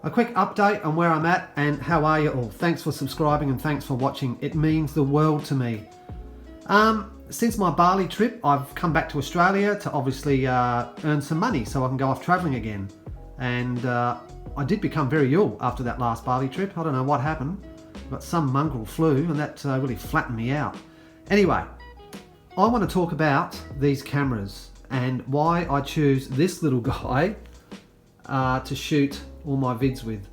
A quick update on where I'm at and how are you all. Thanks for subscribing and thanks for watching. It means the world to me. Since my Bali trip, I've come back to Australia to obviously earn some money so I can go off travelling again. And I did become very ill after that last Bali trip. I don't know what happened, but some mongrel flu and that really flattened me out. Anyway, I want to talk about these cameras and why I choose this little guy to shoot all my vids with.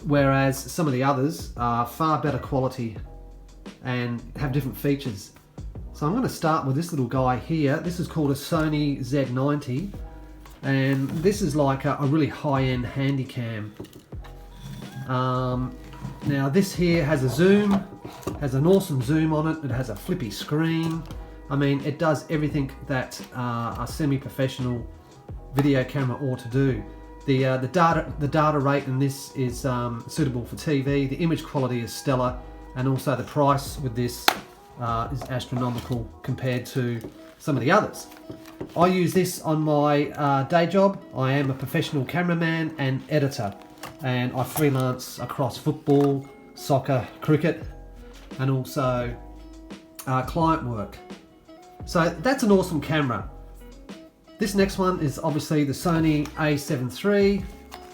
Whereas some of the others are far better quality and have different features. So I'm going to start with this little guy here. This is called a Sony Z90 and this is like a really high-end handy cam. Now this here has a zoom, has an awesome zoom on it, it has a flippy screen. I mean, it does everything that a semi-professional video camera ought to do. The data rate in this is suitable for TV, the image quality is stellar, and also the price with this is astronomical compared to some of the others. I use this on my day job. I am a professional cameraman and editor, and I freelance across football, soccer, cricket, and also client work. So that's an awesome camera. This next one is obviously the Sony A7 III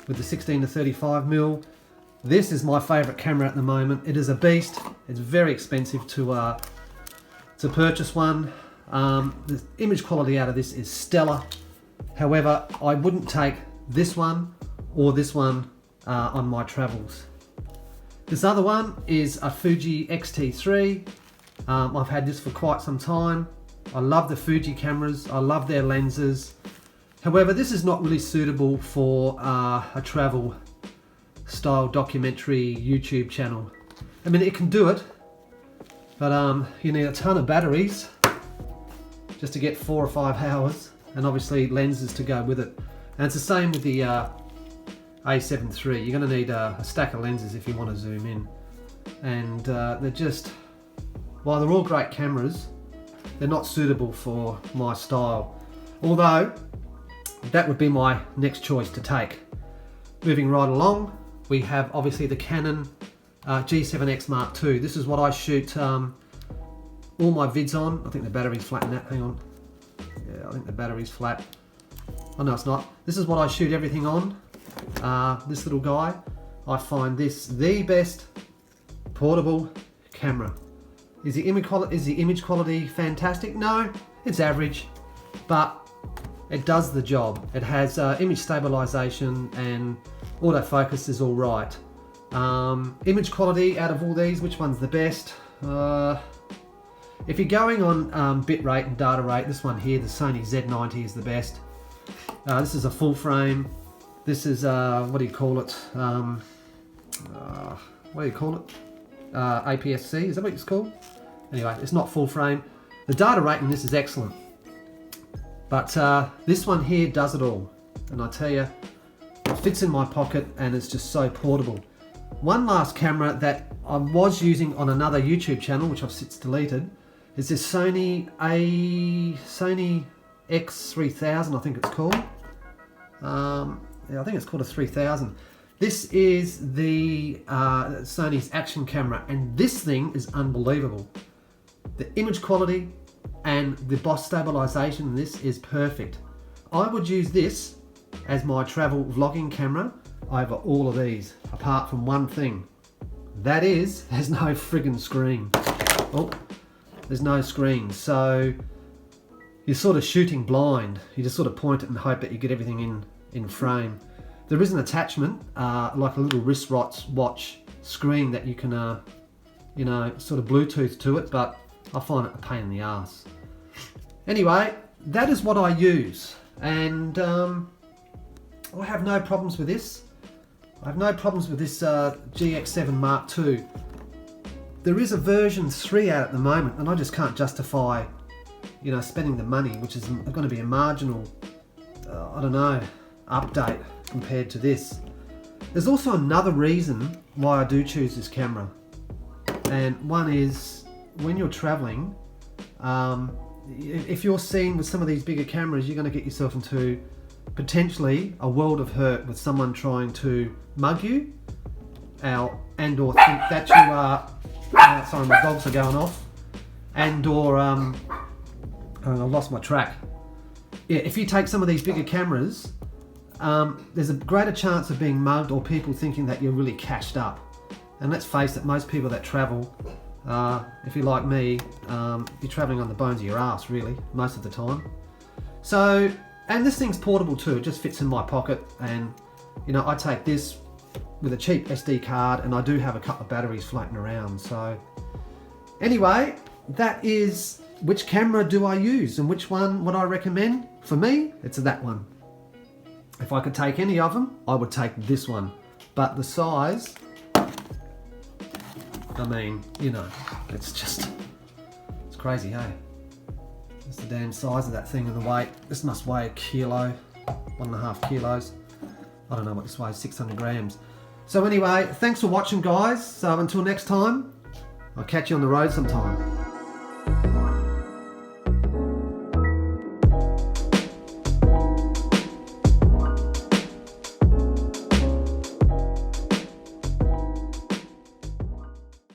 with the 16 to 35mm. This is my favourite camera at the moment. It is a beast. It's very expensive to purchase one. The image quality out of this is stellar. However, I wouldn't take this one or this one on my travels. This other one is a Fuji X-T3. I've had this for quite some time. I love the Fuji cameras, I love their lenses. However, this is not really suitable for a travel style documentary YouTube channel. I mean, it can do it, but you need a ton of batteries just to get 4 or 5 hours, and obviously lenses to go with it. And it's the same with the A7 III. You're going to need a stack of lenses if you want to zoom in. And they're just, while they're all great cameras, they're not suitable for my style. Although, that would be my next choice to take. Moving right along, we have obviously the Canon G7X Mark II. This is what I shoot all my vids on. I think the battery's flat in that, hang on. Yeah, I think the battery's flat. Oh no, it's not. This is what I shoot everything on. This little guy. I find this the best portable camera. Is the image quality fantastic? No, it's average, but it does the job. It has image stabilization and autofocus is all right. Image quality out of all these, which one's the best? If you're going on bit rate and data rate, this one here, the Sony Z90 is the best. This is a full frame. This is, what do you call it? APS-C, is that what it's called? Anyway, it's not full frame. The data rate in this is excellent. But this one here does it all. And I tell you, it fits in my pocket and it's just so portable. One last camera that I was using on another YouTube channel, which I've since deleted, is this Sony X3000, I think it's called. Yeah, I think it's called a 3000. This is the Sony's action camera, and this thing is unbelievable. The image quality and the boss stabilization in this is perfect. I would use this as my travel vlogging camera over all of these, apart from one thing. That is, there's no friggin' screen. Oh, there's no screen, so you're sort of shooting blind. You just sort of point it and hope that you get everything in frame. There is an attachment, like a little wristwatch screen that you can, you know, sort of Bluetooth to it, but I find it a pain in the ass. Anyway, that is what I use, and I have no problems with this. I have no problems with this GX7 Mark II. There is a version 3 out at the moment, and I just can't justify, you know, spending the money, which is going to be a marginal, I don't know, update compared to this. There's also another reason why I do choose this camera, and one is when you're traveling, if you're seen with some of these bigger cameras, you're going to get yourself into potentially a world of hurt with someone trying to mug you, and or think that you are. Sorry, my dogs are going off, and or oh, I've lost my track. Yeah, if you take some of these bigger cameras, there's a greater chance of being mugged or people thinking that you're really cashed up. And let's face it, most people that travel, if you're like me, you're traveling on the bones of your ass, really, most of the time. So, and this thing's portable too. It just fits in my pocket, and you know, I take this with a cheap SD card, and I do have a couple of batteries floating around. So, anyway, that is which camera do I use and which one would I recommend? For me, it's that one. If I could take any of them, I would take this one. But the size, I mean, you know, it's crazy, hey? That's the damn size of that thing and the weight. This must weigh a kilo, 1.5 kilos. I don't know what this weighs, 600 grams. So anyway, thanks for watching, guys. So until next time, I'll catch you on the road sometime.